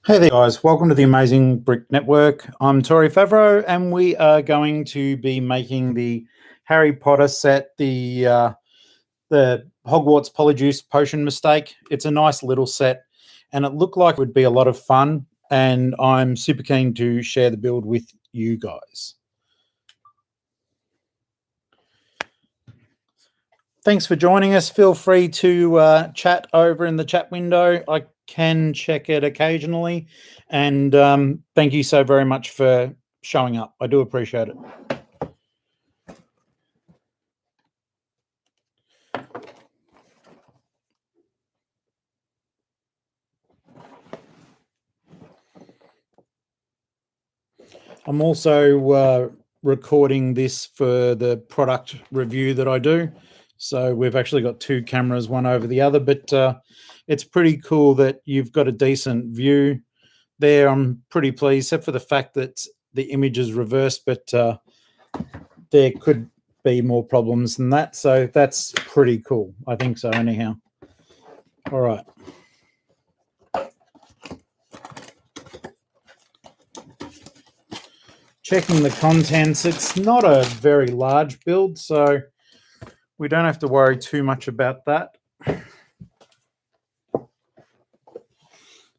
Hey there, guys. Welcome to the Amazing Brick Network. I'm Tori Favreau, and we are going to be making the Harry Potter set, the Hogwarts Polyjuice potion mistake. It's a nice little set, and it looked like it would be a lot of fun, and I'm super keen to share the build with you guys. Thanks for joining us. Feel free to chat over in the chat window. I can check it occasionally. And thank you so very much for showing up. I do appreciate it. I'm also recording this for the product review that I do. So we've actually got two cameras, one over the other, but it's pretty cool that you've got a decent view there. I'm pretty pleased, except for the fact that the image is reversed, but there could be more problems than that. So that's pretty cool. I think so anyhow. All right. Checking the contents, it's not a very large build, so we don't have to worry too much about that.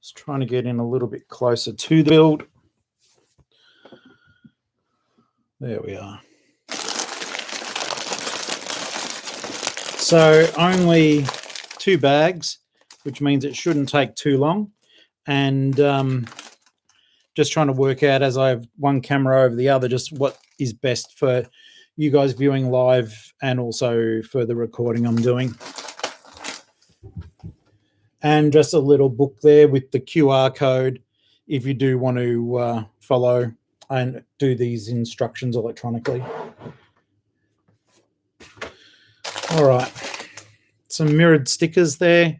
Just trying to get in a little bit closer to the build. There we are. So only 2 bags, which means it shouldn't take too long. And just trying to work out, as I have one camera over the other, just what is best for you guys viewing live and also for the recording I'm doing. And just a little book there with the QR code if you do want to follow and do these instructions electronically. All right, some mirrored stickers there.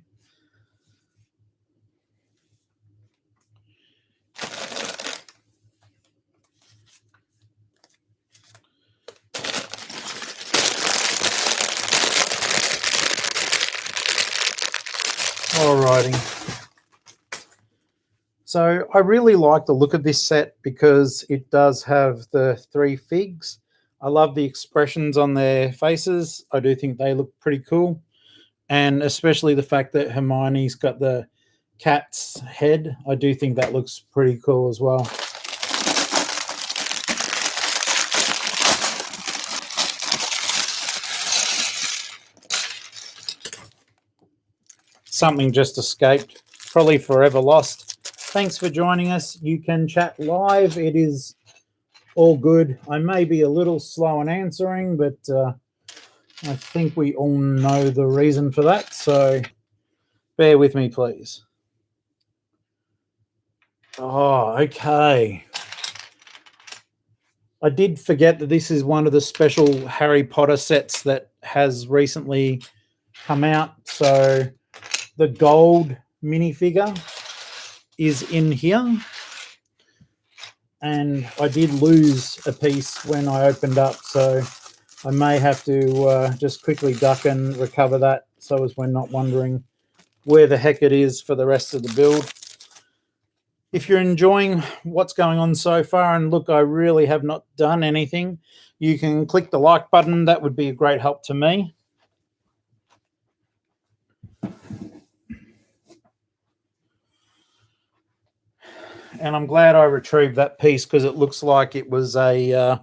Alrighty. So I really like the look of this set because it does have the 3 figs. I love the expressions on their faces. I do think they look pretty cool. And especially the fact that Hermione's got the cat's head. I do think that looks pretty cool as well. Something just escaped, probably forever lost. Thanks for joining us. You can chat live. It is all good. I may be a little slow in answering, but I think we all know the reason for that. So bear with me, please. Oh, okay. I did forget that this is one of the special Harry Potter sets that has recently come out. So the gold minifigure is in here. And I did lose a piece when I opened up, so I may have to just quickly duck and recover that so as we're not wondering where the heck it is for the rest of the build. If you're enjoying what's going on so far, and look, I really have not done anything, you can click the like button. That would be a great help to me. And I'm glad I retrieved that piece because it looks like it was a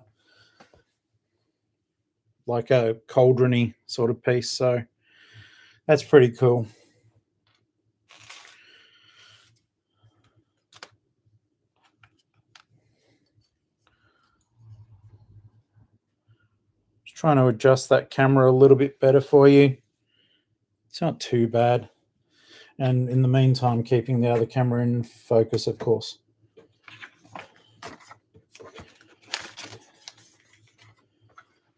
cauldron-y sort of piece. So that's pretty cool. Just trying to adjust that camera a little bit better for you. It's not too bad. And in the meantime, keeping the other camera in focus, of course.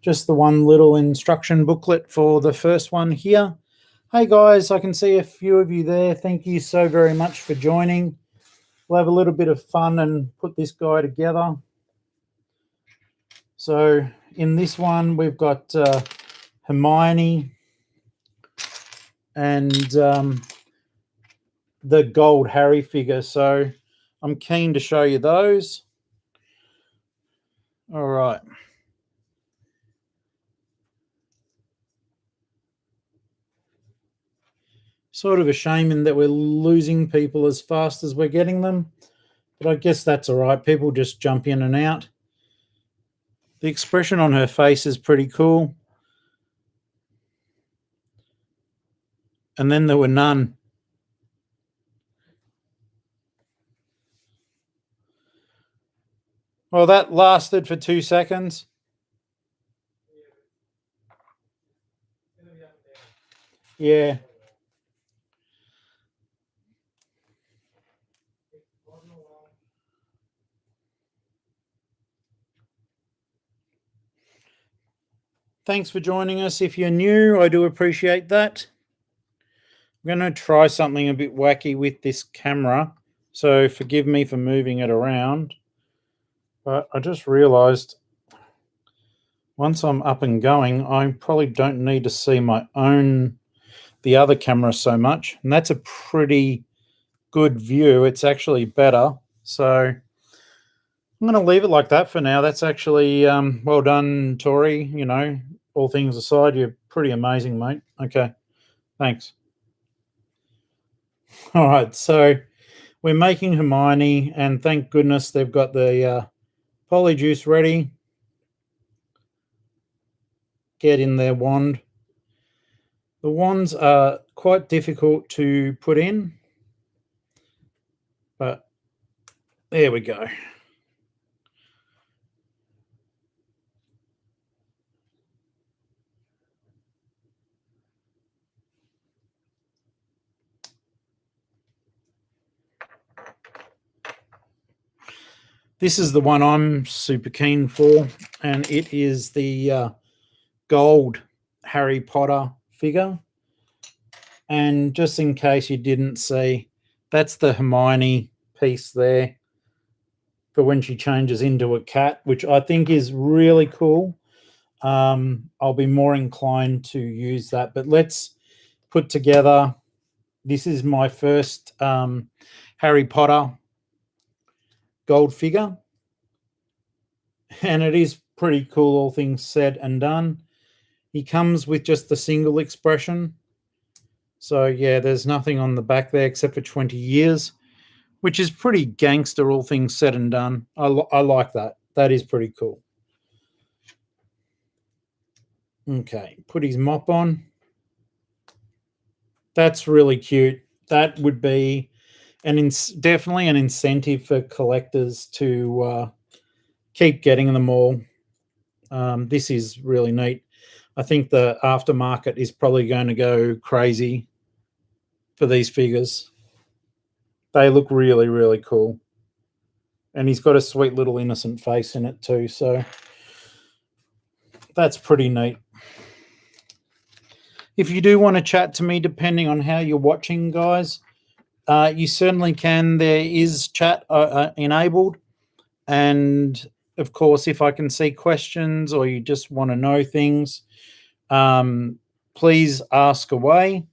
Just the one little instruction booklet for the first one here. Hey guys, I can see a few of you there. Thank you so very much for joining. We'll have a little bit of fun and put this guy together. So in this one, we've got Hermione and the gold Harry figure. So I'm keen to show you those. All right. Sort of a shame in that we're losing people as fast as we're getting them, but I guess that's all right. People just jump in and out. The expression on her face is pretty cool. And then there were none. Well, that lasted for 2 seconds. Yeah. Thanks for joining us. If you're new, I do appreciate that. I'm going to try something a bit wacky with this camera, so forgive me for moving it around. But I just realized once I'm up and going, I probably don't need to see the other camera so much, and that's a pretty good view. It's actually better. So I'm going to leave it like that for now. That's actually well done, Tori. You know, all things aside, you're pretty amazing, mate. Okay, thanks. All right, so we're making Hermione, and thank goodness they've got the Polyjuice ready. Get in their wand. The wands are quite difficult to put in, but there we go. This is the one I'm super keen for, and it is the gold Harry Potter figure. And just in case you didn't see, that's the Hermione piece there for when she changes into a cat, which I think is really cool. I'll be more inclined to use that, but let's put together. This is my first Harry Potter gold figure, and it is pretty cool, all things said and done. He comes with just the single expression. So, yeah, there's nothing on the back there except for 20 years, which is pretty gangster, all things said and done. I like that. That is pretty cool. Okay, put his mop on. That's really cute. That would be definitely an incentive for collectors to keep getting them all. This is really neat. I think the aftermarket is probably going to go crazy for these figures. They look really, really cool. And he's got a sweet little innocent face in it too, so that's pretty neat. If you do want to chat to me, depending on how you're watching, guys, you certainly can. There is chat enabled. And, of course, if I can see questions or you just want to know things, please ask away.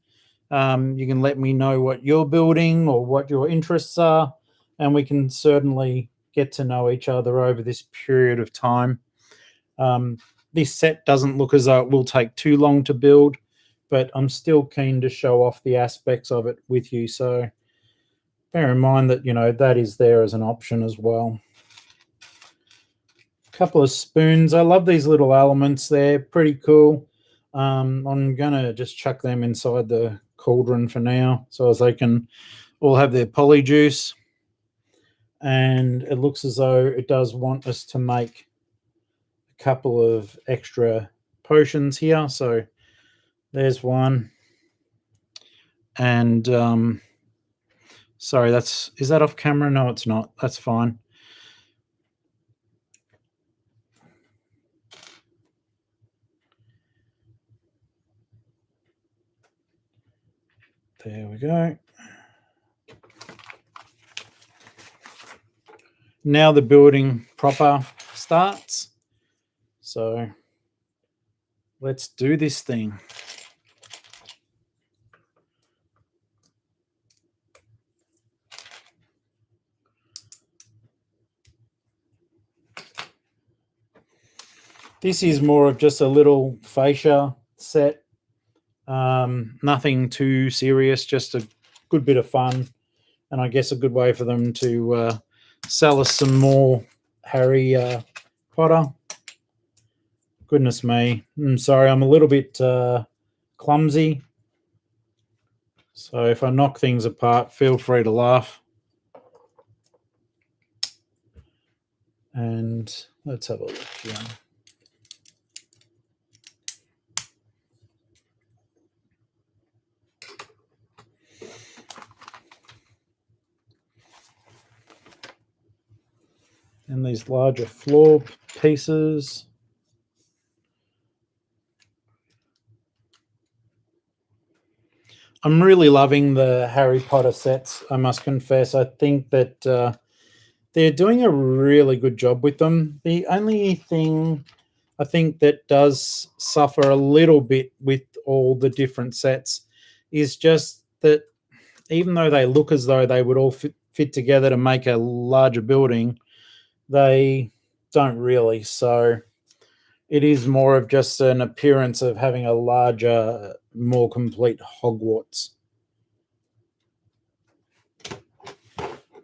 You can let me know what you're building or what your interests are, and we can certainly get to know each other over this period of time. This set doesn't look as though it will take too long to build, but I'm still keen to show off the aspects of it with you. So bear in mind that, that is there as an option as well. Couple of spoons. I love these little elements. They're pretty cool. I'm going to just chuck them inside the cauldron for now so as they can all have their polyjuice. And it looks as though it does want us to make a couple of extra potions here. So there's one. And sorry, is that off camera? No, it's not. That's fine. There we go. Now the building proper starts. So let's do this thing. This is more of just a little fascia set. Nothing too serious, just a good bit of fun, and I guess a good way for them to sell us some more Harry Potter. Goodness me. I'm sorry, I'm a little bit clumsy. So if I knock things apart, feel free to laugh. And let's have a look here. And these larger floor pieces. I'm really loving the Harry Potter sets, I must confess. I think that they're doing a really good job with them. The only thing I think that does suffer a little bit with all the different sets is just that even though they look as though they would all fit together to make a larger building, they don't really. So it is more of just an appearance of having a larger, more complete Hogwarts.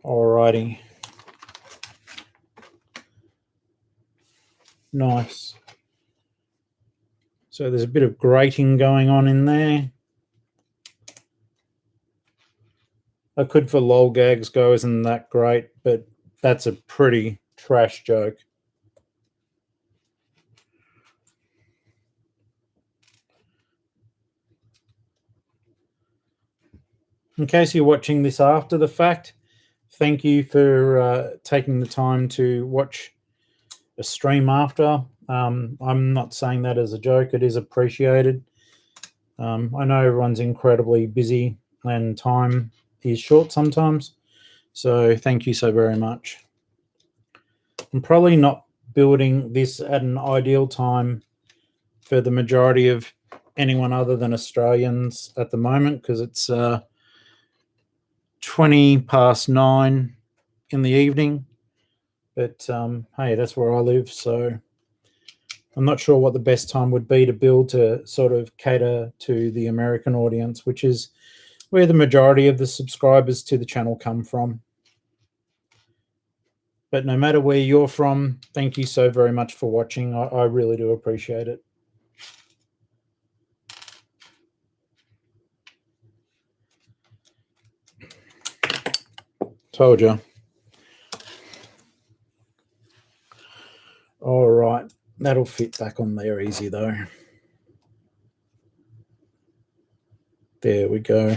Alrighty. Nice. So there's a bit of grating going on in there. I could for lol gags go, isn't that great? But that's a pretty trash joke. In case you're watching this after the fact, thank you for taking the time to watch a stream after. I'm not saying that as a joke. It is appreciated. I know everyone's incredibly busy and time is short sometimes. So thank you so very much. I'm probably not building this at an ideal time for the majority of anyone other than Australians at the moment because it's 20 past 9 in the evening. But hey, that's where I live. So I'm not sure what the best time would be to build to sort of cater to the American audience, which is where the majority of the subscribers to the channel come from. But no matter where you're from, thank you so very much for watching. I really do appreciate it. Told you. All right. That'll fit back on there easy, though. There we go.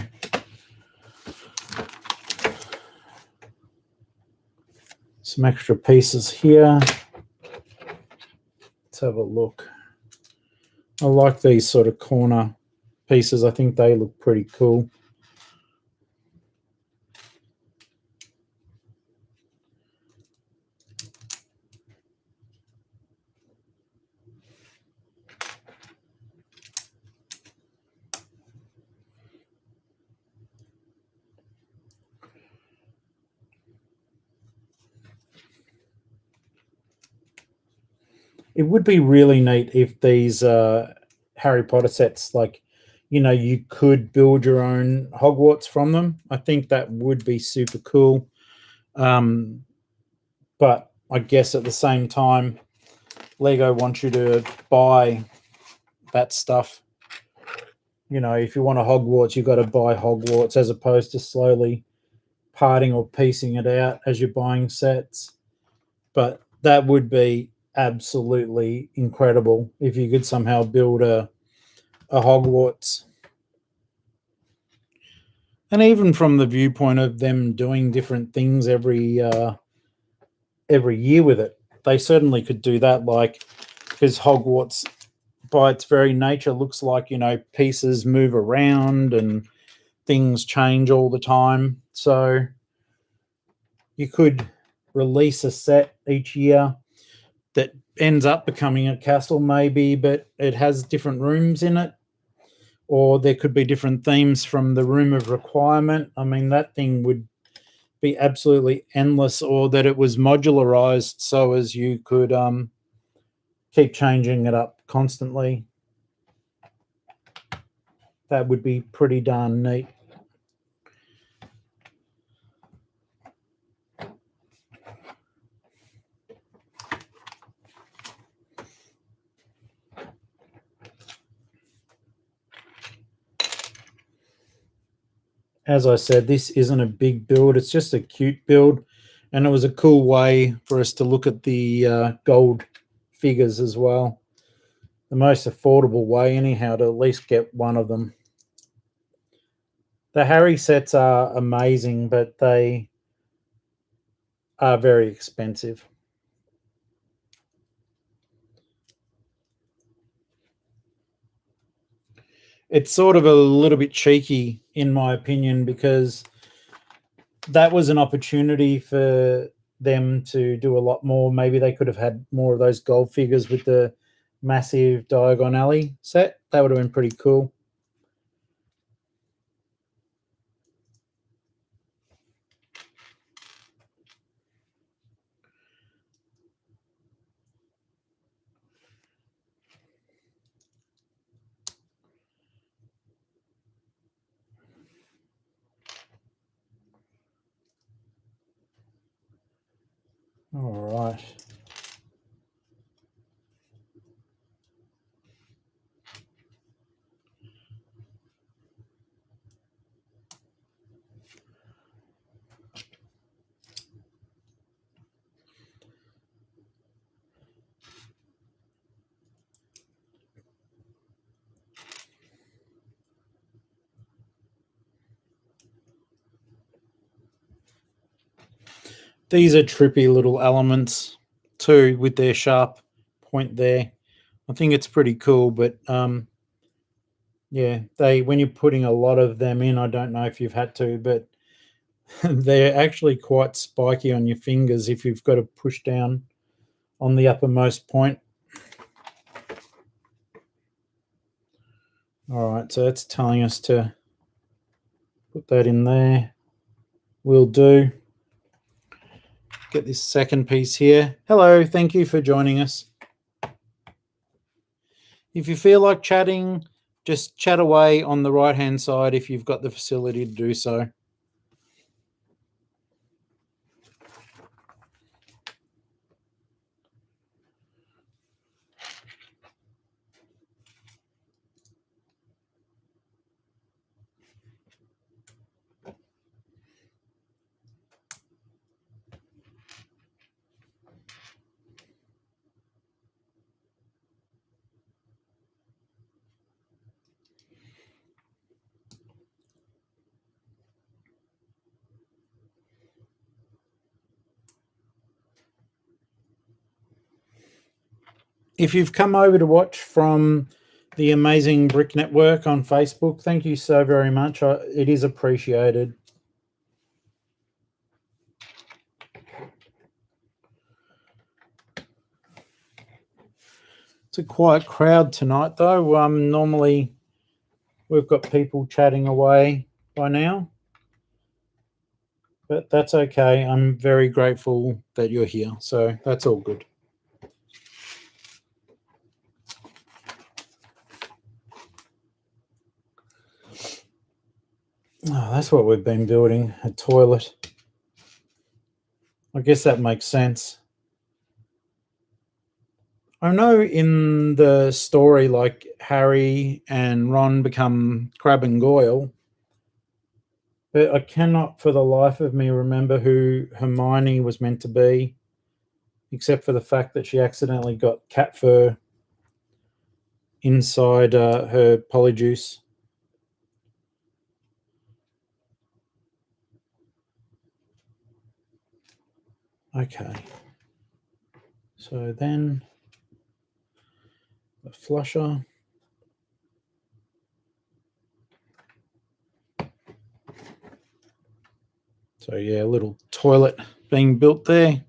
Some extra pieces here. Let's have a look. I like these sort of corner pieces. I think they look pretty cool. It would be really neat if these Harry Potter sets, like, you know, you could build your own Hogwarts from them. I think that would be super cool. But I guess at the same time, Lego wants you to buy that stuff. You know, if you want a Hogwarts, you've got to buy Hogwarts as opposed to slowly parting or piecing it out as you're buying sets. But that would be absolutely incredible if you could somehow build a Hogwarts. And even from the viewpoint of them doing different things every year with it, they certainly could do that. Like, because Hogwarts, by its very nature, looks like, you know, pieces move around and things change all the time. So you could release a set each year that ends up becoming a castle maybe, but it has different rooms in it, or there could be different themes from the room of requirement. I mean, that thing would be absolutely endless, or that it was modularized so as you could keep changing it up constantly. That would be pretty darn neat. As I said, this isn't a big build. It's just a cute build. And it was a cool way for us to look at the gold figures as well. The most affordable way, anyhow, to at least get one of them. The Harry sets are amazing, but they are very expensive. It's sort of a little bit cheeky, in my opinion, because that was an opportunity for them to do a lot more. Maybe they could have had more of those gold figures with the massive Diagon Alley set. That would have been pretty cool. All right. These are trippy little elements too, with their sharp point there. I think it's pretty cool, but yeah, when you're putting a lot of them in, I don't know if you've had to, but they're actually quite spiky on your fingers if you've got to push down on the uppermost point. All right, so that's telling us to put that in there. Will do. Get this second piece here. Hello, thank you for joining us. If you feel like chatting, just chat away on the right-hand side if you've got the facility to do so. If you've come over to watch from the Amazing Brick Network on Facebook, thank you so very much. It is appreciated. It's a quiet crowd tonight, though. Normally, we've got people chatting away by now, but that's okay. I'm very grateful that you're here, so that's all good. Oh, that's what we've been building, a toilet. I guess that makes sense. I know in the story, like Harry and Ron become Crabbe and Goyle, but I cannot for the life of me remember who Hermione was meant to be, except for the fact that she accidentally got cat fur inside her Polyjuice. Okay. So then the flusher. So yeah, a little toilet being built there.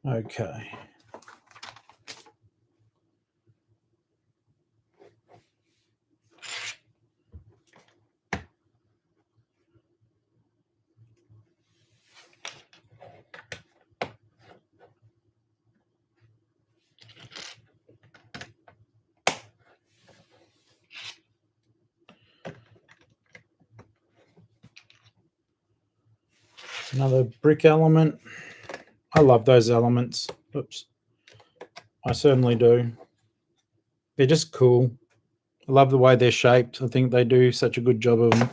Okay. Another brick element. I love those elements. Oops. I certainly do. They're just cool. I love the way they're shaped. I think they do such a good job of them.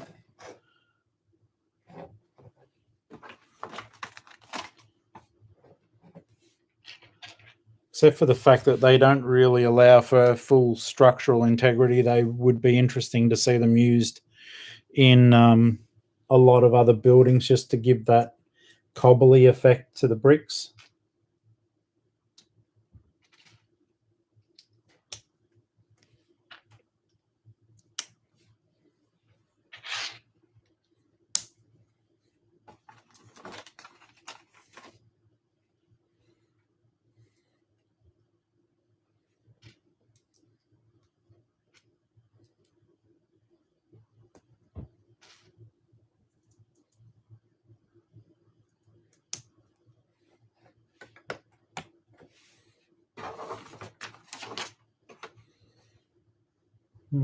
Except for the fact that they don't really allow for full structural integrity. They would be interesting to see them used in a lot of other buildings just to give that cobbly effect to the bricks.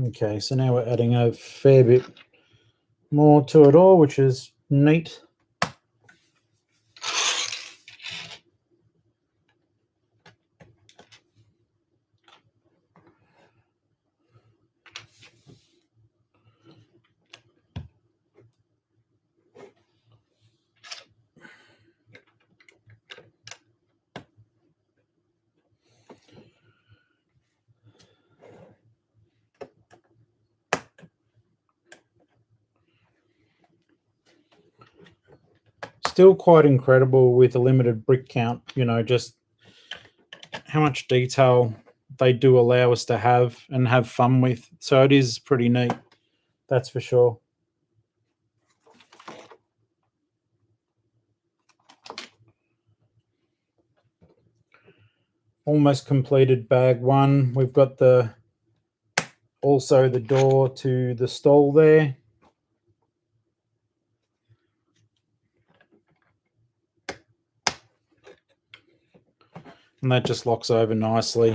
Okay, so now we're adding a fair bit more to it all, which is neat. Still quite incredible with a limited brick count, you know, just how much detail they do allow us to have and have fun with. So it is pretty neat, that's for sure. Almost completed bag one. We've got also the door to the stall there. And that just locks over nicely.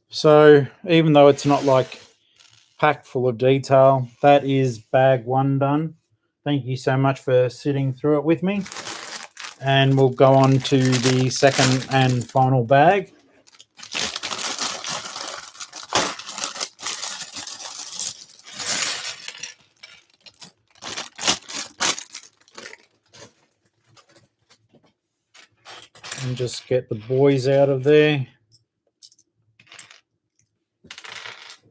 So even though it's not like packed full of detail, that is bag one done. Thank you so much for sitting through it with me. And we'll go on to the second and final bag. And just get the boys out of there,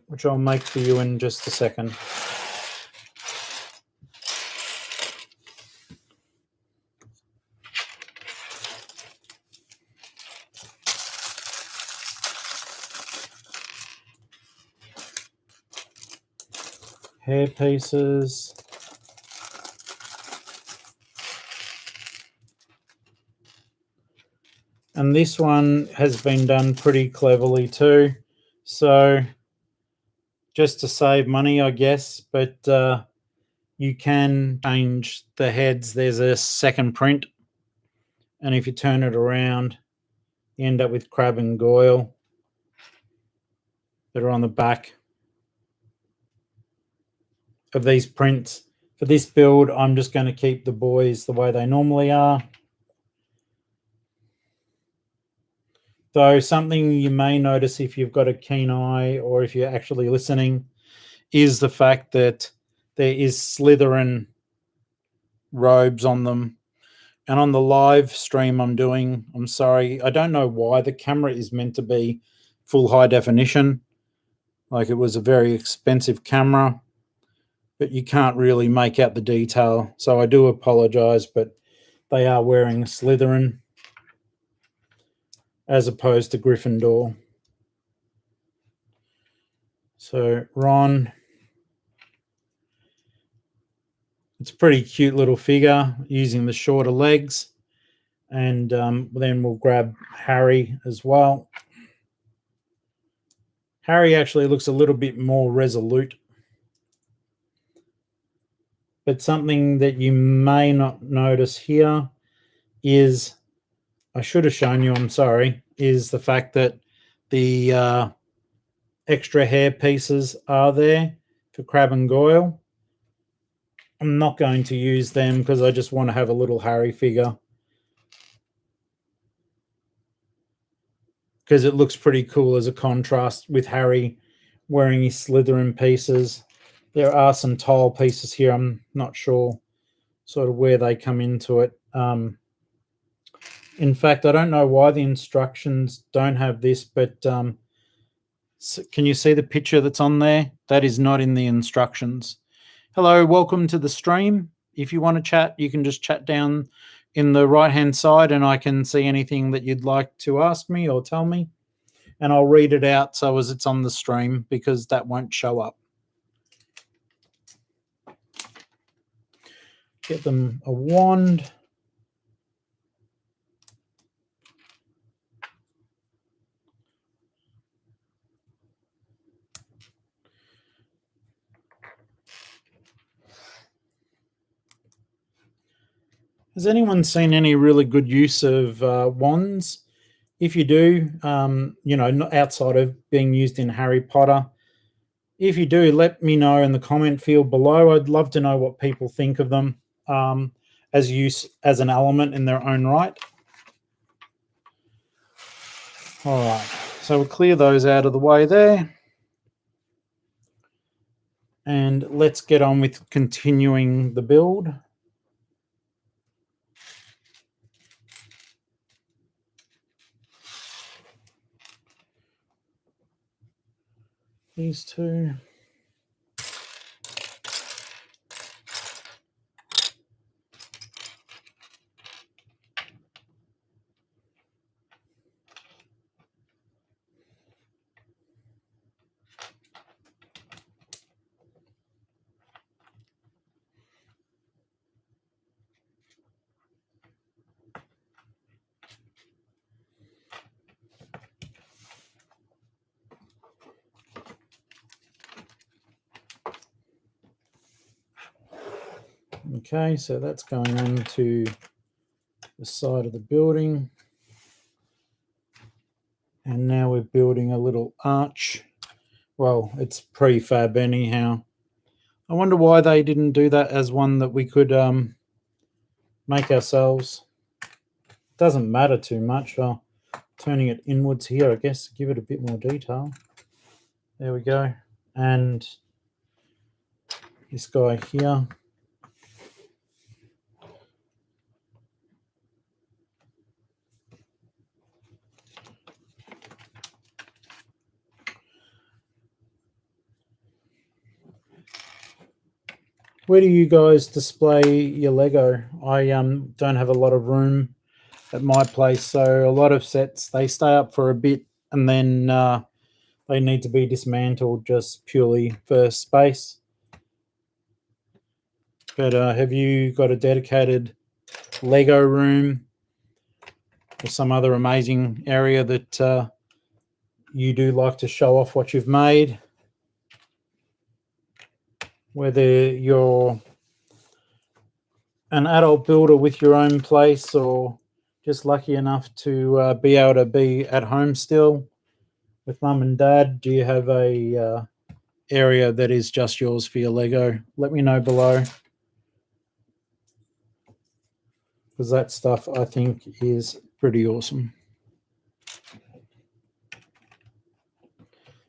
which I'll make for you in just a second. Hair pieces. And this one has been done pretty cleverly too. So just to save money, I guess, but you can change the heads. There's a second print. And if you turn it around, you end up with Crab and Goyle that are on the back of these prints. For this build, I'm just going to keep the boys the way they normally are. Though something you may notice if you've got a keen eye or if you're actually listening is the fact that there is Slytherin robes on them. And on the live stream I'm sorry, I don't know why the camera is meant to be full high definition. Like it was a very expensive camera, but you can't really make out the detail. So I do apologize, but they are wearing Slytherin as opposed to Gryffindor. So Ron, it's a pretty cute little figure using the shorter legs. And then we'll grab Harry as well. Harry actually looks a little bit more resolute. But something that you may not notice here is I should have shown you, I'm sorry, is the fact that the extra hair pieces are there for Crab and Goyle. I'm not going to use them because I just want to have a little Harry figure, because it looks pretty cool as a contrast with Harry wearing his Slytherin pieces. There are some tile pieces here. I'm not sure sort of where they come into it. In fact, I don't know why the instructions don't have this, but can you see the picture that's on there? That is not in the instructions. Hello, welcome to the stream. If you want to chat, you can just chat down in the right-hand side and I can see anything that you'd like to ask me or tell me. And I'll read it out so as it's on the stream, because that won't show up. Get them a wand. Has anyone seen any really good use of wands? If you do, not outside of being used in Harry Potter, if you do, let me know in the comment field below. I'd love to know what people think of them as use as an element in their own right. All right, so we'll clear those out of the way there. And let's get on with continuing the build. These two. Okay, so that's going on to the side of the building. And now we're building a little arch. Well, it's prefab anyhow. I wonder why they didn't do that as one that we could make ourselves. Doesn't matter too much. Turning it inwards here, I guess, to give it a bit more detail. There we go. And this guy here. Where do you guys display your Lego? I don't have a lot of room at my place, so a lot of sets, they stay up for a bit and then they need to be dismantled just purely for space. But have you got a dedicated Lego room or some other amazing area that you do like to show off what you've made? Whether you're an adult builder with your own place or just lucky enough to be able to be at home still with mum and dad, do you have a area that is just yours for your Lego? Let me know below, because that stuff I think is pretty awesome.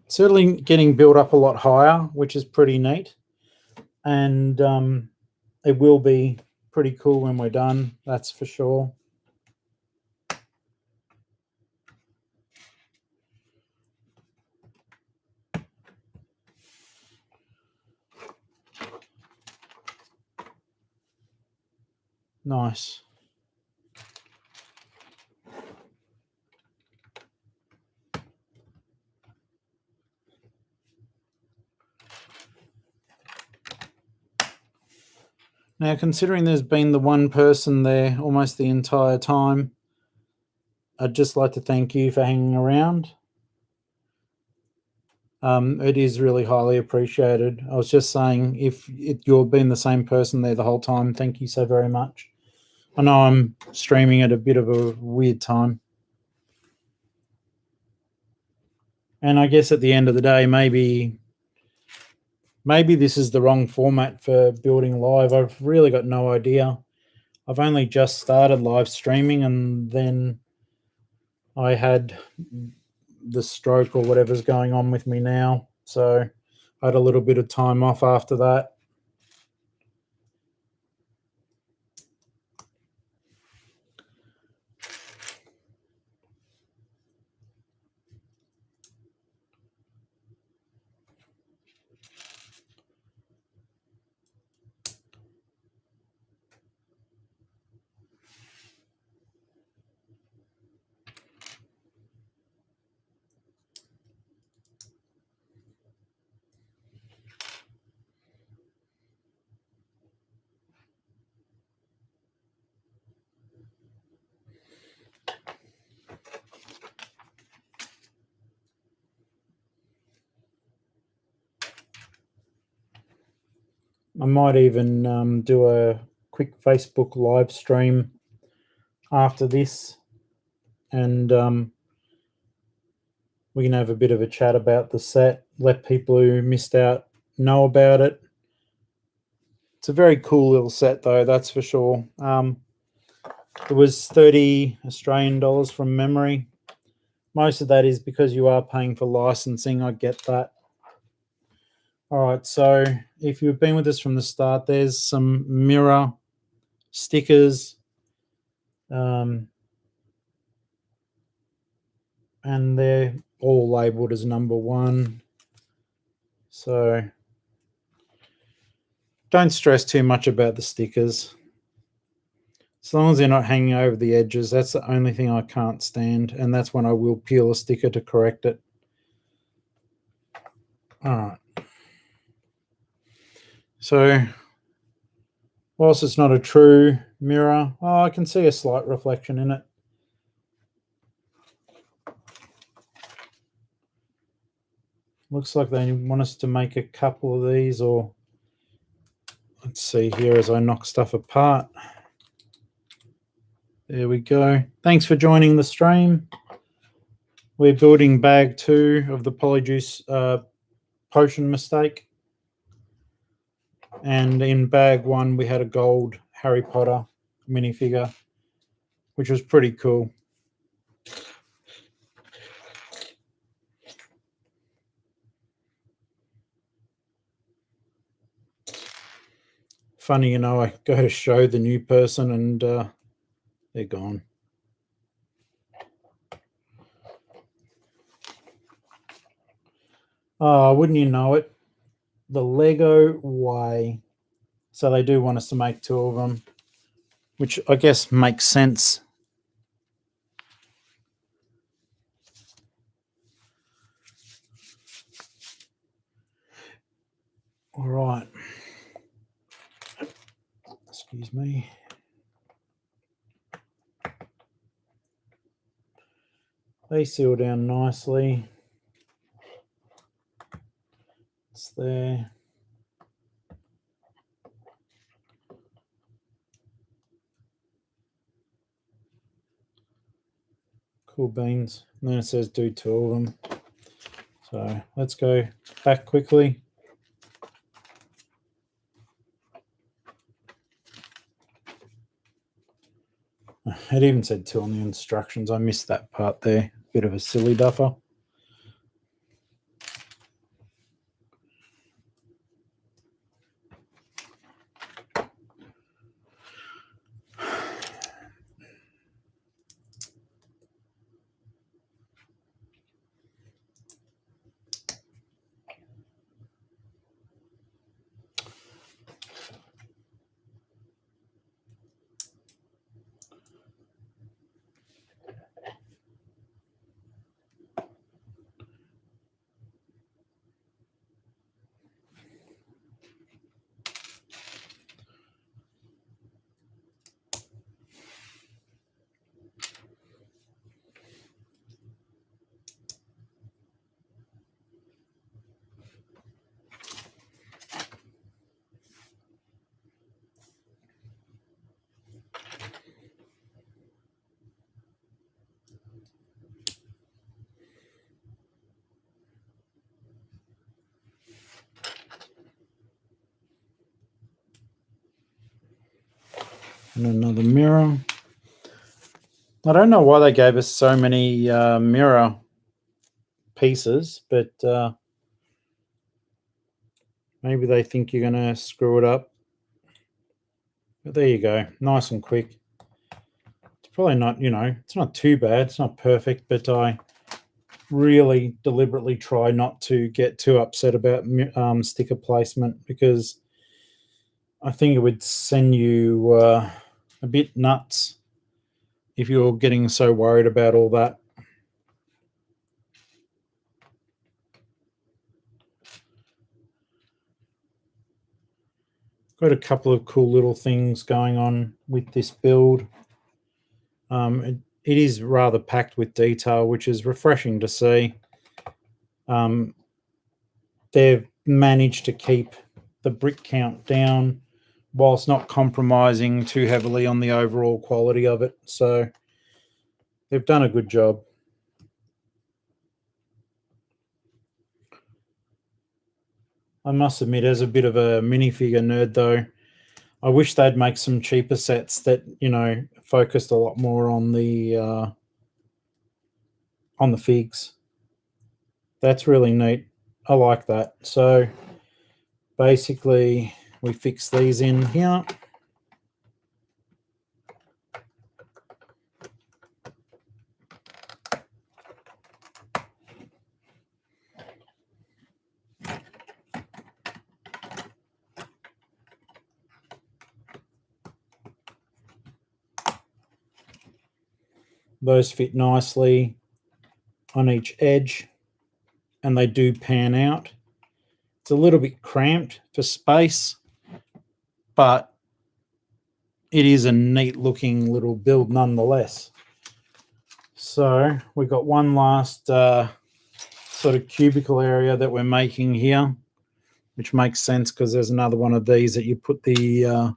Certainly getting built up a lot higher, which is pretty neat. And it will be pretty cool when we're done, that's for sure. Nice. Now, considering there's been the one person there almost the entire time, I'd just like to thank you for hanging around. It is really highly appreciated. I was just saying, if you've been the same person there the whole time, thank you so very much. I know I'm streaming at a bit of a weird time. And I guess at the end of the day, maybe this is the wrong format for building live. I've really got no idea. I've only just started live streaming, and then I had the stroke or whatever's going on with me now. So I had a little bit of time off after that. I might even do a quick Facebook live stream after this, and we can have a bit of a chat about the set, let people who missed out know about it. It's a very cool little set, though, that's for sure. It was 30 Australian dollars from memory. Most of that is because you are paying for licensing. I get that. All right, so if you've been with us from the start, there's some mirror stickers, and they're all labeled as number 1. So don't stress too much about the stickers. As long as they're not hanging over the edges, that's the only thing I can't stand, and that's when I will peel a sticker to correct it. All right. So whilst it's not a true mirror, I can see a slight reflection in it. Looks like they want us to make a couple of these, or let's see here as I knock stuff apart. There we go. Thanks for joining the stream. We're building bag 2 of the Polyjuice potion mistake. And in bag 1, we had a gold Harry Potter minifigure, which was pretty cool. Funny, you know, I go to show the new person and they're gone. Wouldn't you know it? The Lego way. So they do want us to make 2 of them, which I guess makes sense. All right. Excuse me. They seal down nicely. It's there. Cool beans. And then it says do 2 of them. So let's go back quickly. It even said 2 on the instructions. I missed that part there. Bit of a silly duffer. And another mirror. I don't know why they gave us so many mirror pieces, but maybe they think you're going to screw it up. But there you go. Nice and quick. It's probably not, it's not too bad. It's not perfect, but I really deliberately try not to get too upset about sticker placement, because I think it would send you a bit nuts if you're getting so worried about all that. Got a couple of cool little things going on with this build. It is rather packed with detail, which is refreshing to see. They've managed to keep the brick count down whilst not compromising too heavily on the overall quality of it. So they've done a good job. I must admit, as a bit of a minifigure nerd though, I wish they'd make some cheaper sets that, focused a lot more on the figs. That's really neat. I like that. So basically we fix these in here. Those fit nicely on each edge, and they do pan out. It's a little bit cramped for space, but it is a neat looking little build nonetheless. So we've got one last sort of cubicle area that we're making here, which makes sense because there's another one of these that you put the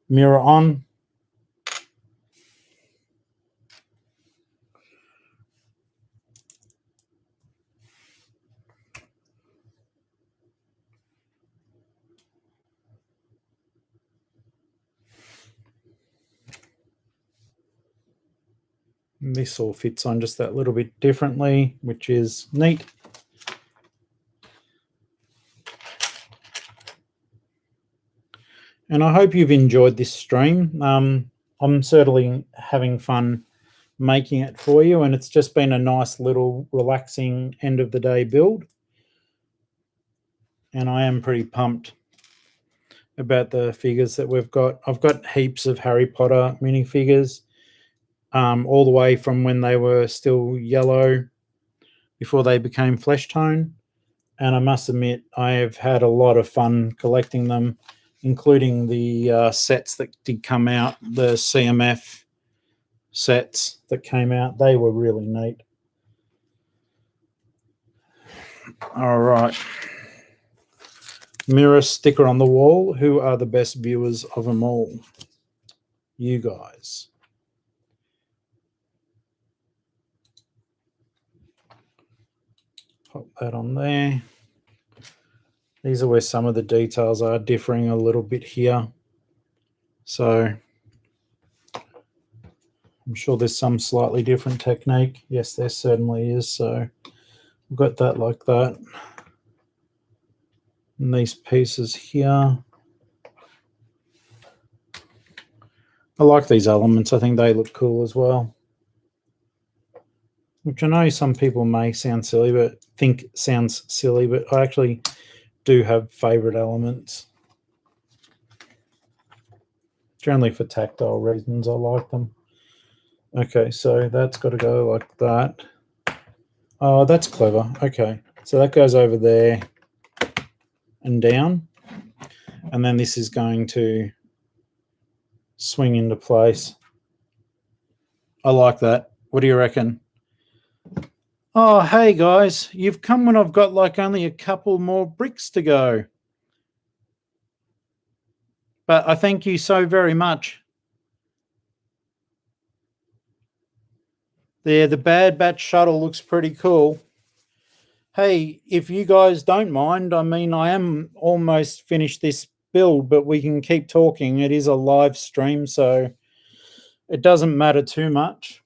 mirror on. And this all fits on just that little bit differently, which is neat. And I hope you've enjoyed this stream. I'm certainly having fun making it for you, and it's just been a nice little relaxing end of the day build. And I am pretty pumped about the figures that we've got. I've got heaps of Harry Potter minifigures, all the way from when they were still yellow before they became flesh tone. And I must admit, I have had a lot of fun collecting them, including the sets that did come out, the CMF sets that came out. They were really neat. All right. Mirror sticker on the wall. Who are the best viewers of them all? You guys. Pop that on there. These are where some of the details are differing a little bit here. So I'm sure there's some slightly different technique. Yes, there certainly is. So we've got that like that. And these pieces here. I like these elements. I think they look cool as well. Which I know some people may sound silly, but think sounds silly, but I actually do have favorite elements. Generally for tactile reasons, I like them. Okay, so that's got to go like that. Oh, that's clever. Okay, so that goes over there and down. And then this is going to swing into place. I like that. What do you reckon? Oh, hey guys, you've come when I've got like only a couple more bricks to go. But I thank you so very much. There, the Bad Batch shuttle looks pretty cool. Hey, if you guys don't mind, I mean, I am almost finished this build, but we can keep talking. It is a live stream, so it doesn't matter too much.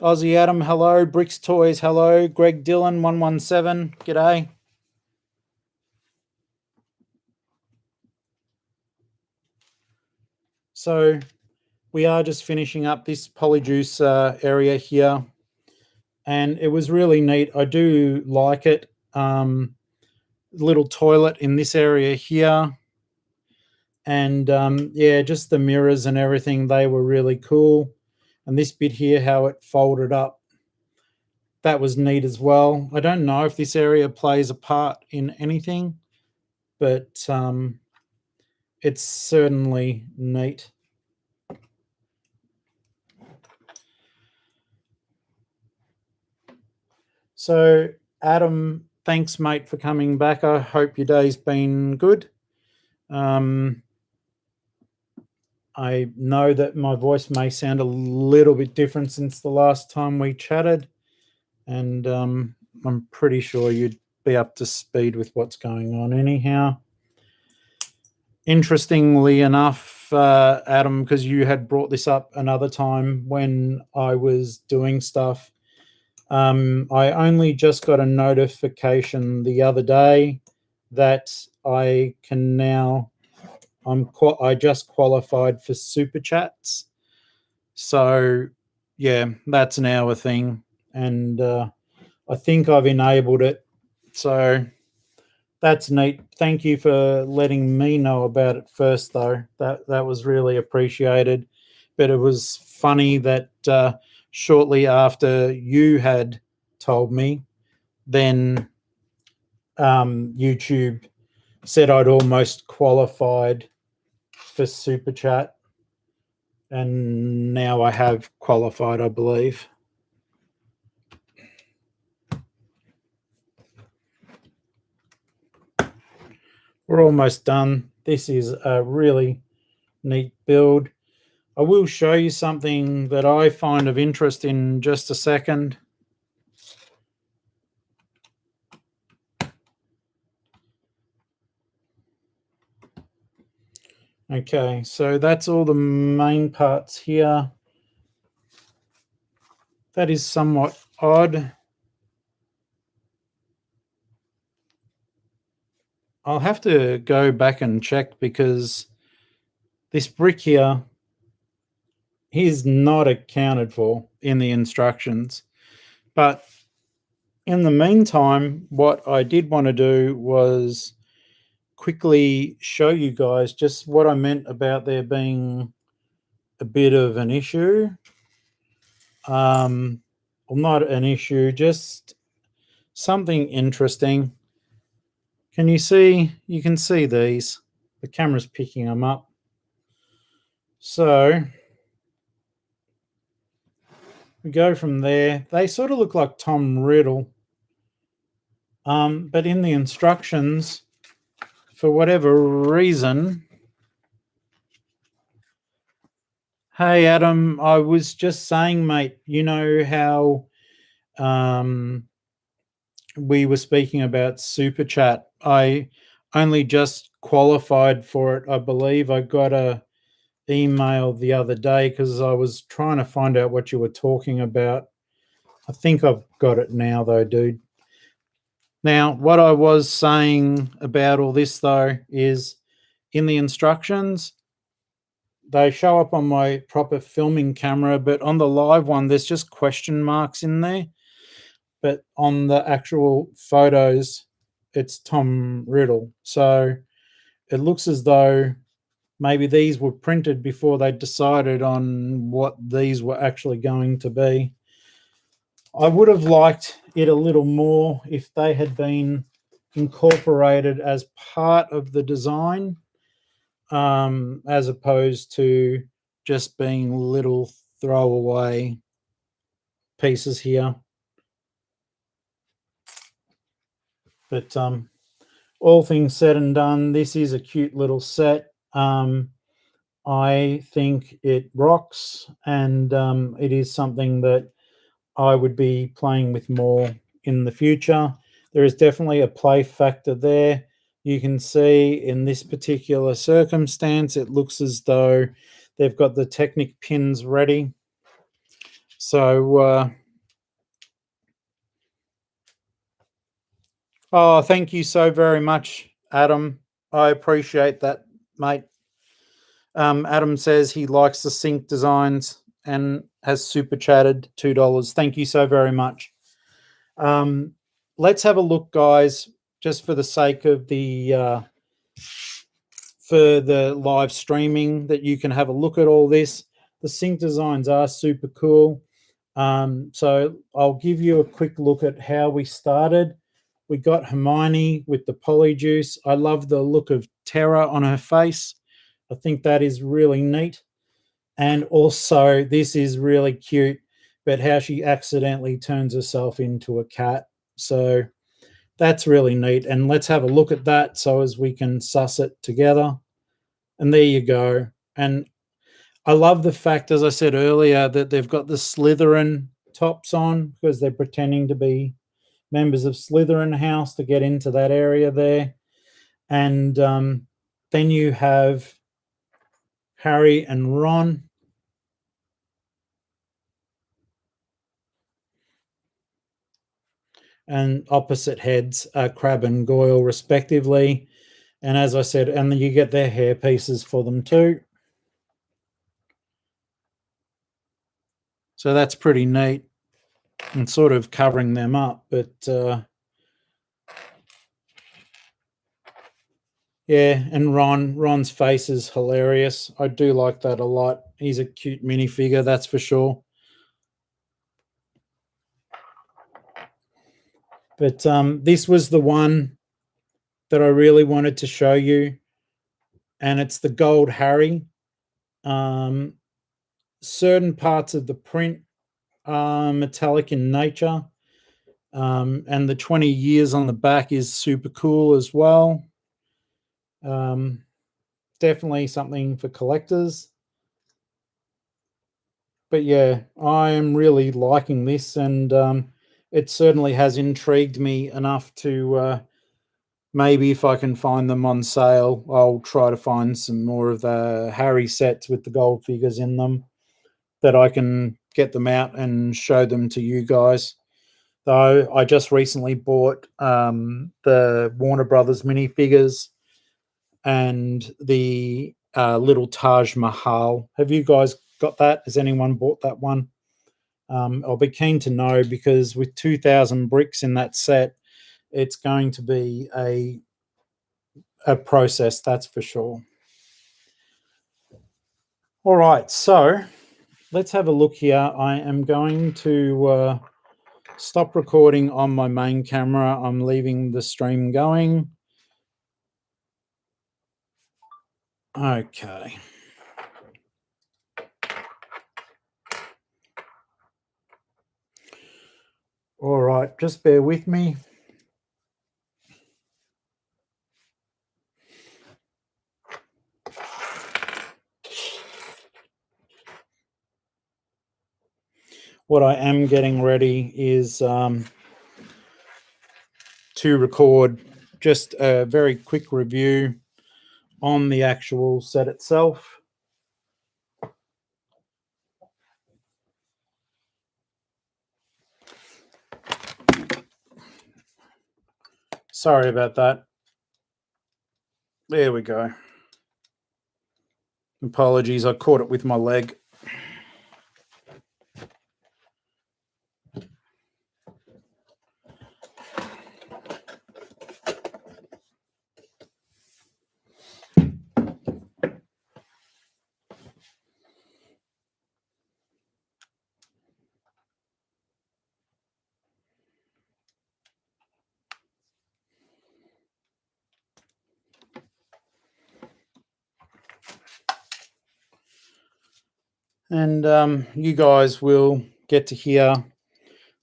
Aussie Adam, hello. Bricks Toys, hello. Greg Dillon, 117, g'day. So we are just finishing up this Polyjuice area here, and it was really neat. I do like it. Little toilet in this area here, and yeah, just the mirrors and everything, they were really cool. And this bit here, how it folded up, that was neat as well. I don't know if this area plays a part in anything, but it's certainly neat. So, Adam, thanks, mate, for coming back. I hope your day's been good. I know that my voice may sound a little bit different since the last time we chatted, and I'm pretty sure you'd be up to speed with what's going on anyhow. Interestingly enough, Adam, because you had brought this up another time when I was doing stuff, I only just got a notification the other day that I can now, I just qualified for super chats. So yeah, that's now a thing, and I think I've enabled it. So that's neat. Thank you for letting me know about it first, though. That was really appreciated. But it was funny that shortly after you had told me, then YouTube said I'd almost qualified for Super Chat, and now I have qualified, I believe. We're almost done. This is a really neat build. I will show you something that I find of interest in just a second. Okay, so that's all the main parts here. That is somewhat odd. I'll have to go back and check, because this brick here is not accounted for in the instructions. But in the meantime, what I did want to do was quickly show you guys just what I meant about there being a bit of an issue. Well, not an issue, just something interesting. Can you see? You can see these. The camera's picking them up. So we go from there. They sort of look like Tom Riddle. But in the instructions, for whatever reason, hey, Adam, I was just saying, mate, you know how we were speaking about Super Chat. I only just qualified for it. I believe I got a email the other day because I was trying to find out what you were talking about. I think I've got it now, though, dude. Now, what I was saying about all this, though, is in the instructions, they show up on my proper filming camera, but on the live one, there's just question marks in there. But on the actual photos, it's Tom Riddle. So it looks as though maybe these were printed before they decided on what these were actually going to be. I would have liked it a little more if they had been incorporated as part of the design, as opposed to just being little throwaway pieces here. But all things said and done, this is a cute little set. I think it rocks, and it is something that I would be playing with more in the future. There is definitely a play factor there. You can see in this particular circumstance, it looks as though they've got the Technic pins ready. So, oh, thank you so very much, Adam. I appreciate that, mate. Adam says he likes the sync designs and has super chatted $2. Thank you so very much. Let's have a look, guys, just for the sake of the for the live streaming, that you can have a look at all this. The sync designs are super cool. So I'll give you a quick look at how we started. We got Hermione with the Polyjuice. I love the look of terror on her face. I think that is really neat. And also, this is really cute, but how she accidentally turns herself into a cat. So that's really neat. And let's have a look at that so as we can suss it together. And there you go. And I love the fact, as I said earlier, that they've got the Slytherin tops on because they're pretending to be members of Slytherin House to get into that area there. And then you have Harry and Ron. And opposite heads are Crabbe and Goyle, respectively. And as I said, and you get their hair pieces for them too. So that's pretty neat and sort of covering them up. But yeah, and Ron's face is hilarious. I do like that a lot. He's a cute minifigure, that's for sure. But this was the one that I really wanted to show you, and it's the gold Harry. Certain parts of the print are metallic in nature, and the 20 years on the back is super cool as well. Definitely something for collectors. But yeah, I am really liking this, and it certainly has intrigued me enough to maybe, if I can find them on sale, I'll try to find some more of the Harry sets with the gold figures in them, that I can get them out and show them to you guys. Though I just recently bought the Warner Brothers minifigures and the little Taj Mahal. Have you guys got that? Has anyone bought that one? I'll be keen to know, because with 2,000 bricks in that set, it's going to be a process, that's for sure. All right, so let's have a look here. I am going to stop recording on my main camera. I'm leaving the stream going. Okay. All right, just bear with me. What I am getting ready is to record just a very quick review on the actual set itself. Sorry about that. There we go. Apologies, I caught it with my leg. And you guys will get to hear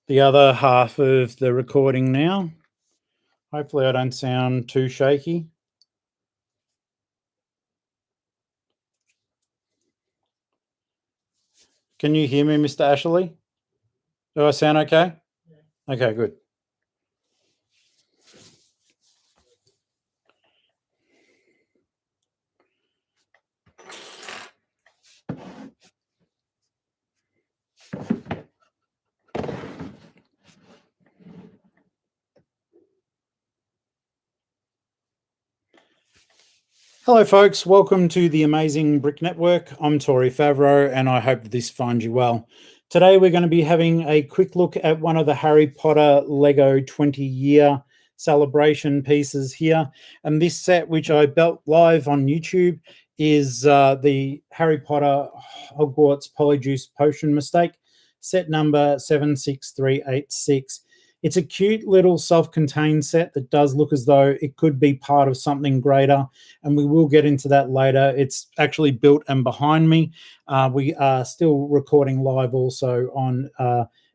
the other half of the recording now. Hopefully I don't sound too shaky. Can you hear me, Mr. Ashley? Do I sound okay? Okay, good. Hello, folks. Welcome to the Amazing Brick Network. I'm Tori Favreau, and I hope that this finds you well. Today, we're going to be having a quick look at one of the Harry Potter Lego 20-year celebration pieces here. And this set, which I built live on YouTube, is the Harry Potter Hogwarts Polyjuice Potion Mistake, set number 76386. It's a cute little self-contained set that does look as though it could be part of something greater, and we will get into that later. It's actually built and behind me. We are still recording live also on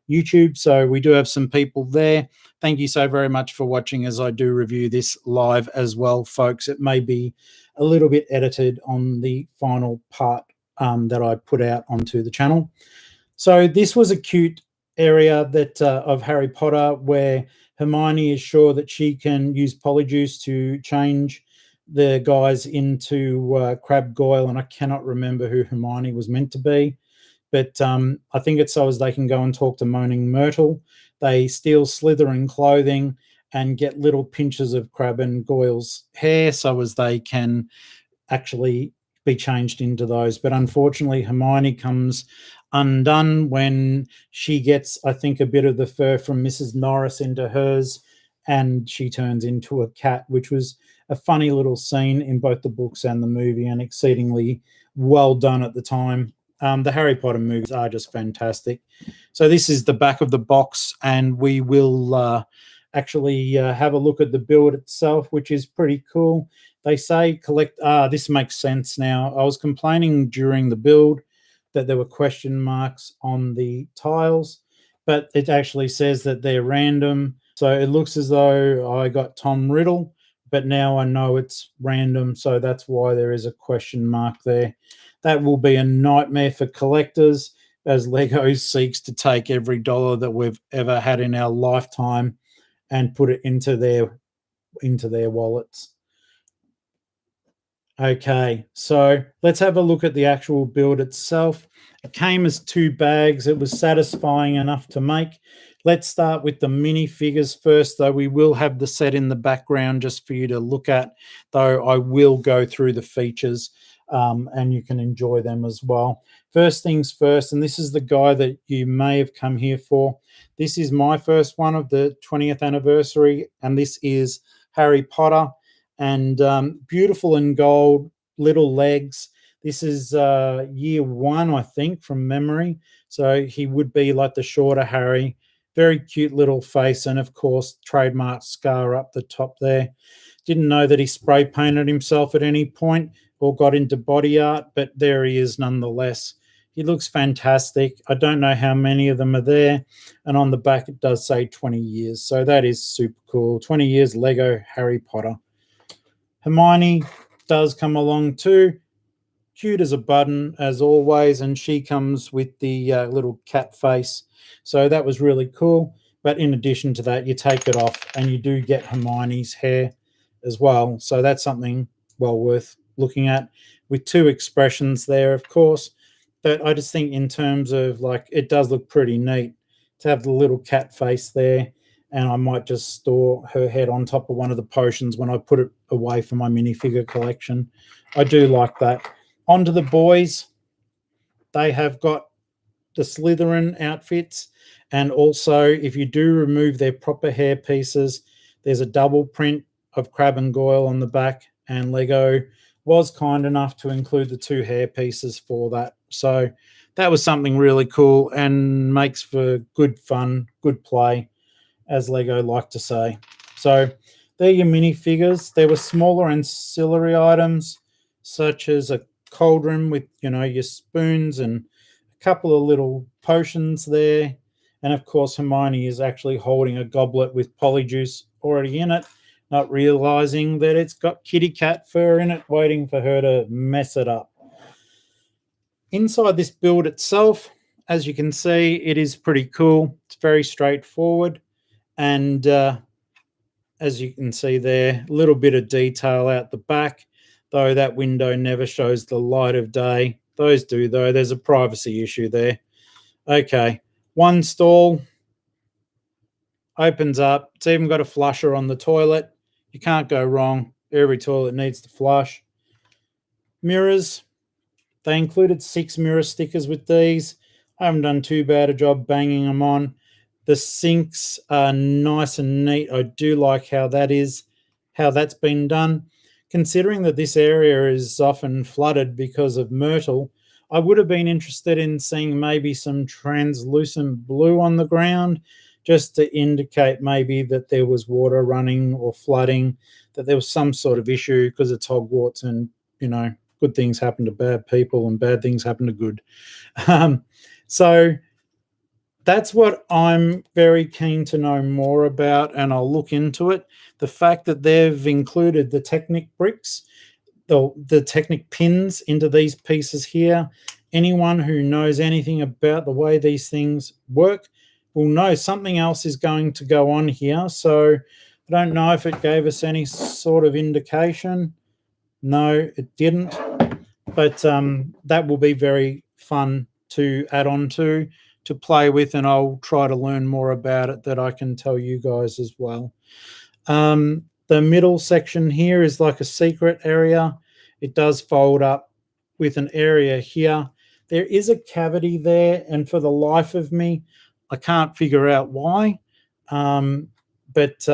YouTube, so we do have some people there. Thank you so very much for watching as I do review this live as well, folks. It may be a little bit edited on the final part that I put out onto the channel. So this was a cute area that of Harry Potter where Hermione is sure that she can use Polyjuice to change the guys into Crab Goyle, and I cannot remember who Hermione was meant to be, but I think it's so as they can go and talk to Moaning Myrtle. They steal Slytherin clothing and get little pinches of Crab and Goyle's hair so as they can actually be changed into those. But unfortunately, Hermione comes undone when she gets, I think, a bit of the fur from Mrs. Norris into hers, and she turns into a cat, which was a funny little scene in both the books and the movie, and exceedingly well done at the time. The Harry Potter movies are just fantastic. So this is the back of the box, and we will actually have a look at the build itself, which is pretty cool. They say collect, this makes sense now. I was complaining during the build that there were question marks on the tiles, but it actually says that they're random. So it looks as though I got Tom Riddle, but now I know it's random. So that's why there is a question mark there. That will be a nightmare for collectors as Lego seeks to take every dollar that we've ever had in our lifetime and put it into their wallets. Okay, so let's have a look at the actual build itself. It came as 2 bags. It was satisfying enough to make. Let's start with the minifigures first, though we will have the set in the background just for you to look at, though I will go through the features and you can enjoy them as well. First things first, and this is the guy that you may have come here for. This is my first one of the 20th anniversary, and this is Harry Potter. And beautiful in gold, little legs. This is year 1, I think, from memory. So he would be like the shorter Harry. Very cute little face, and of course, trademark scar up the top there. Didn't know that he spray painted himself at any point or got into body art, but there he is nonetheless. He looks fantastic. I don't know how many of them are there. And on the back, it does say 20 years. So that is super cool. 20 years Lego Harry Potter. Hermione does come along too, cute as a button as always, and she comes with the little cat face. So that was really cool. But in addition to that, you take it off and you do get Hermione's hair as well. So that's something well worth looking at, with 2 expressions there, of course. But I just think in terms of, like, it does look pretty neat to have the little cat face there. And I might just store her head on top of one of the potions when I put it away for my minifigure collection. I do like that. On to the boys. They have got the Slytherin outfits, and also if you do remove their proper hair pieces, there's a double print of Crabbe and Goyle on the back, and Lego was kind enough to include the 2 hair pieces for that. So that was something really cool and makes for good fun, good play, as Lego like to say. So they're your minifigures. There were smaller ancillary items such as a cauldron with, your spoons and a couple of little potions there. And of course, Hermione is actually holding a goblet with Polyjuice already in it, not realizing that it's got kitty cat fur in it, waiting for her to mess it up. Inside this build itself, as you can see, it is pretty cool. It's very straightforward. And as you can see there, a little bit of detail out the back, though that window never shows the light of day. Those do, though. There's a privacy issue there. Okay, one stall opens up. It's even got a flusher on the toilet. You can't go wrong. Every toilet needs to flush. Mirrors. They included 6 mirror stickers with these. I haven't done too bad a job banging them on. The sinks are nice and neat. I do like how that's been done. Considering that this area is often flooded because of myrtle, I would have been interested in seeing maybe some translucent blue on the ground, just to indicate maybe that there was water running or flooding, that there was some sort of issue, because it's Hogwarts and, good things happen to bad people and bad things happen to good. So that's what I'm very keen to know more about, and I'll look into it. The fact that they've included the Technic bricks, the Technic pins into these pieces here. Anyone who knows anything about the way these things work will know something else is going to go on here. So I don't know if it gave us any sort of indication. No, it didn't. But that will be very fun to add on to play with, and I'll try to learn more about it that I can tell you guys as well. The middle section here is like a secret area. It does fold up with an area here. There is a cavity there, and for the life of me, I can't figure out why. But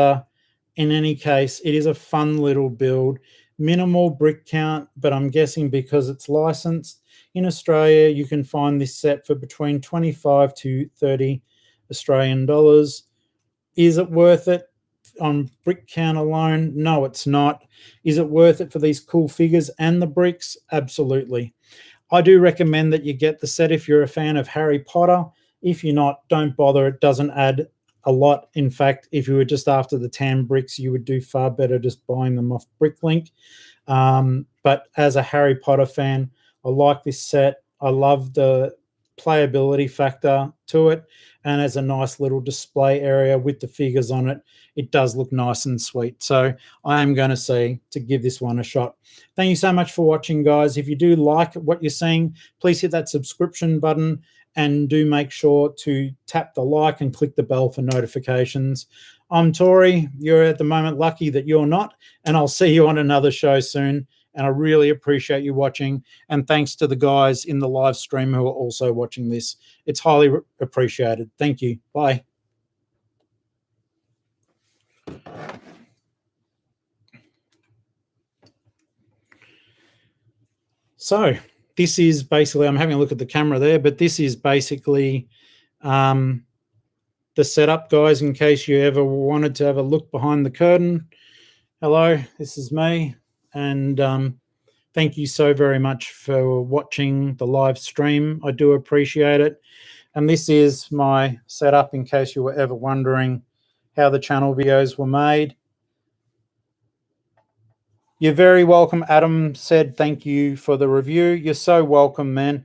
in any case, it is a fun little build. Minimal brick count, but I'm guessing because it's licensed. In Australia, you can find this set for between 25 to 30 Australian dollars. Is it worth it on brick count alone? No, it's not. Is it worth it for these cool figures and the bricks? Absolutely. I do recommend that you get the set if you're a fan of Harry Potter. If you're not, don't bother. It doesn't add a lot. In fact, if you were just after the tan bricks, you would do far better just buying them off Bricklink. But as a Harry Potter fan, I like this set. I love the playability factor to it, and as a nice little display area with the figures on it, it does look nice and sweet. So I am going to give this one a shot. Thank you so much for watching, guys. If you do like what you're seeing, please hit that subscription button, and do make sure to tap the like and click the bell for notifications. I'm Tori. You're at the moment lucky that you're not, and I'll see you on another show soon. And I really appreciate you watching. And thanks to the guys in the live stream who are also watching this. It's highly appreciated. Thank you. Bye. So this is basically, I'm having a look at the camera there, but this is basically the setup, guys, in case you ever wanted to have a look behind the curtain. Hello, this is me. And thank you so very much for watching the live stream. I do appreciate it. And this is my setup in case you were ever wondering how the channel videos were made. You're very welcome. Adam said thank you for the review. You're so welcome, man.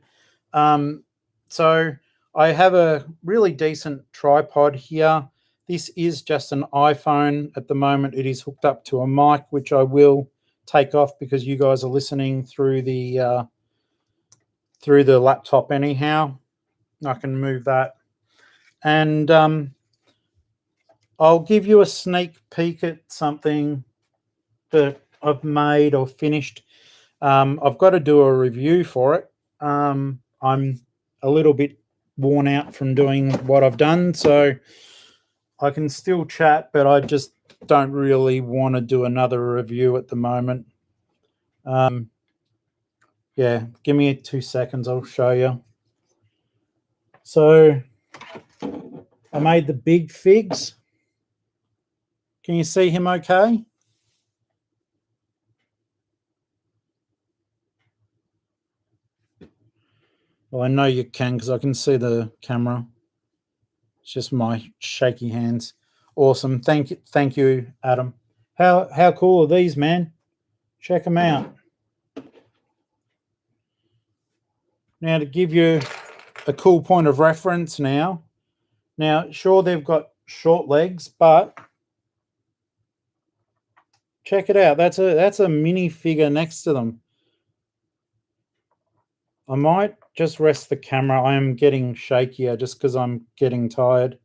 So I have a really decent tripod here. This is just an iPhone at the moment. It is hooked up to a mic, which I will take off because you guys are listening through the laptop anyhow. I can move that. And I'll give you a sneak peek at something that I've made or finished. I've got to do a review for it. I'm a little bit worn out from doing what I've done, so I can still chat, but I just don't really want to do another review at the moment. Yeah, give me 2 seconds. I'll show you. So I made the big figs. Can you see him okay? Well, I know you can because I can see the camera. It's just my shaky hands. Awesome. Thank you, Adam. How cool are these, man? Check them out. Now, to give you a cool point of reference now. Now, sure, they've got short legs, but check it out. That's a mini figure next to them. I might just rest the camera. I am getting shakier just because I'm getting tired.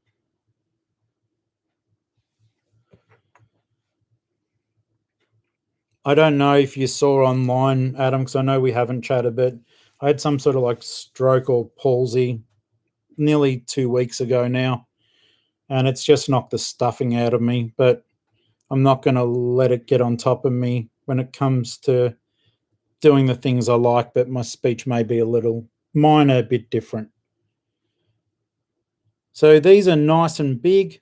I don't know if you saw online, Adam, because I know we haven't chatted, but I had some sort of like stroke or palsy nearly 2 weeks ago now, and it's just knocked the stuffing out of me. But I'm not going to let it get on top of me when it comes to doing the things I like, but my speech may be a bit different. So these are nice and big.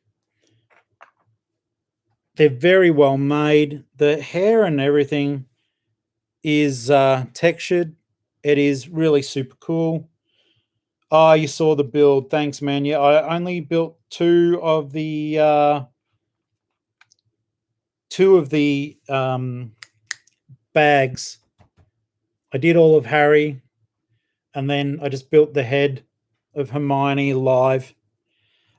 They're very well made. The hair and everything is textured. It is really super cool. Oh, you saw the build. Thanks, man. Yeah, I only built two of the bags. I did all of Harry, and then I just built the head of Hermione live.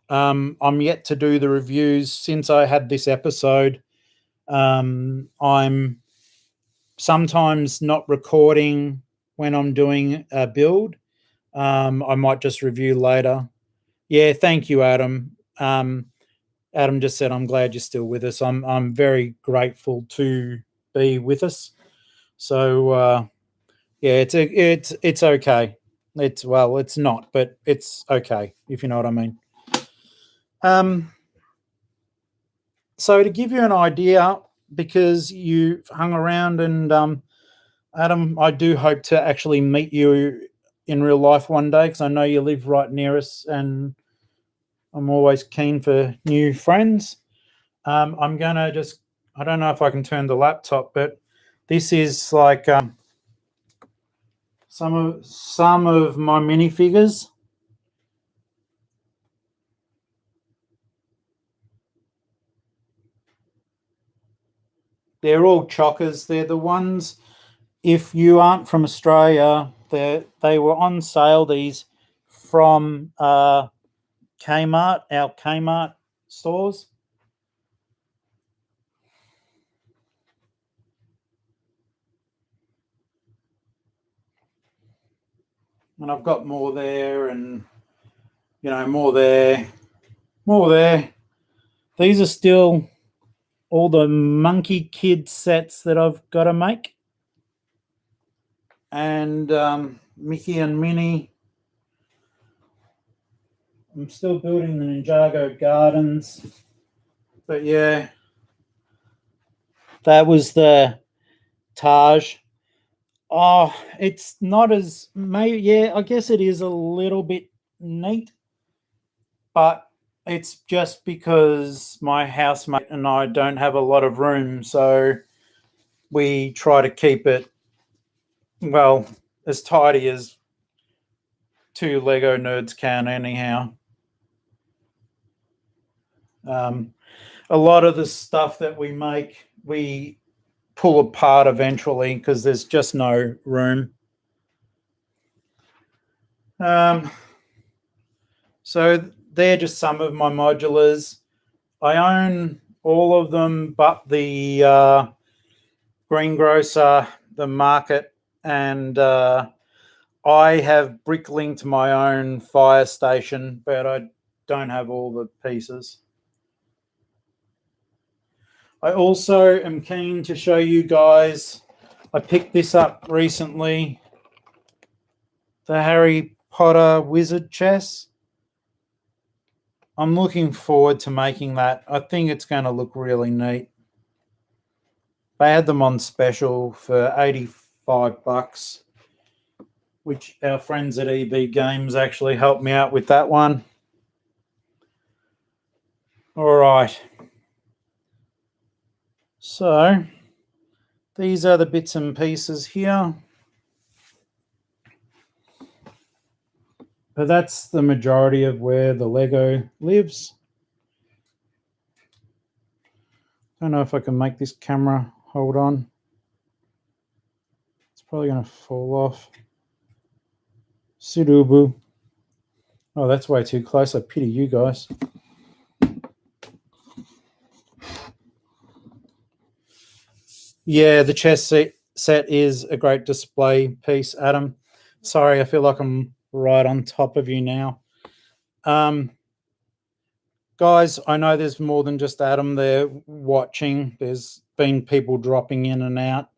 I'm yet to do the reviews since I had this episode. I'm sometimes not recording when I'm doing a build. I might just review later. Yeah, thank you, Adam. Adam just said, "I'm glad you're still with us." I'm very grateful to be with us. So yeah, it's okay. It's not, but it's okay if you know what I mean. So to give you an idea, because you've hung around and Adam, I do hope to actually meet you in real life one day because I know you live right near us, and I'm always keen for new friends. I'm gonna just, I don't know if I can turn the laptop, but this is like some of my minifigures. They're all chockers. They're the ones, if you aren't from Australia, they were on sale, these from Kmart, our Kmart stores. And I've got more there, and more there, more there. These are still all the Monkey Kid sets that I've got to make. And Mickey and Minnie. I'm still building the Ninjago Gardens. But yeah, that was the Taj. Oh, it's not as, maybe, yeah, I guess it is a little bit neat, but it's just because my housemate and I don't have a lot of room, so we try to keep it, well, as tidy as two Lego nerds can, anyhow. A lot of the stuff that we make, we pull apart eventually because there's just no room. So they're just some of my modulars. I own all of them but the greengrocer, the market, and I have brick-linked my own fire station, but I don't have all the pieces. I also am keen to show you guys, I picked this up recently, the Harry Potter wizard chess. I'm looking forward to making that. I think it's going to look really neat. They had them on special for $85, which our friends at EB Games actually helped me out with that one. All right. So these are the bits and pieces here. But that's the majority of where the Lego lives. I don't know if I can make this camera hold on. It's probably going to fall off. Sidubu. Oh, that's way too close. I pity you guys. Yeah, the chess set is a great display piece, Adam. Sorry, I feel like I'm right on top of you now. Guys, I know there's more than just Adam there watching. There's been people dropping in and out.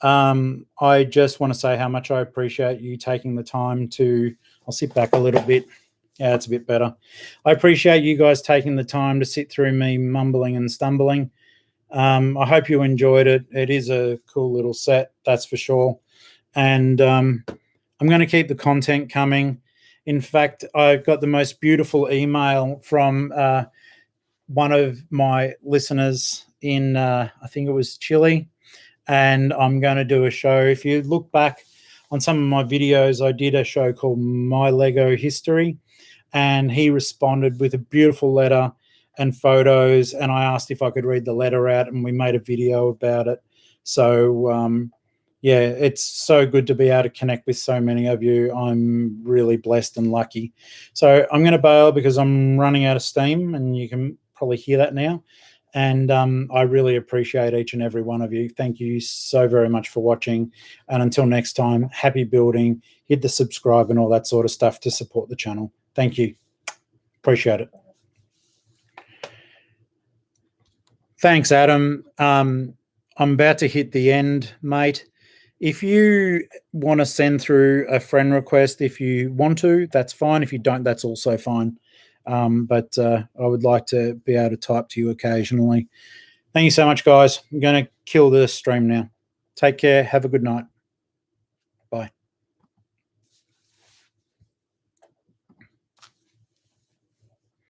I just want to say how much I appreciate you taking the time to. I'll sit back a little bit. Yeah, it's a bit better. I appreciate you guys taking the time to sit through me mumbling and stumbling. I hope you enjoyed it. It is a cool little set, that's for sure. And I'm going to keep the content coming. In fact, I've got the most beautiful email from one of my listeners in, I think it was Chile. And I'm going to do a show. If you look back on some of my videos, I did a show called My Lego History. And he responded with a beautiful letter and photos, and I asked if I could read the letter out, and we made a video about it. So yeah, it's so good to be able to connect with so many of you. I'm really blessed and lucky. So I'm going to bail because I'm running out of steam, and you can probably hear that now. And I really appreciate each and every one of you. Thank you so very much for watching. And until next time, happy building. Hit the subscribe and all that sort of stuff to support the channel. Thank you. Appreciate it. Thanks, Adam. I'm about to hit the end, mate. If you want to send through a friend request, if you want to, that's fine. If you don't, that's also fine. But I would like to be able to type to you occasionally. Thank you so much, guys. I'm going to kill the stream now. Take care. Have a good night.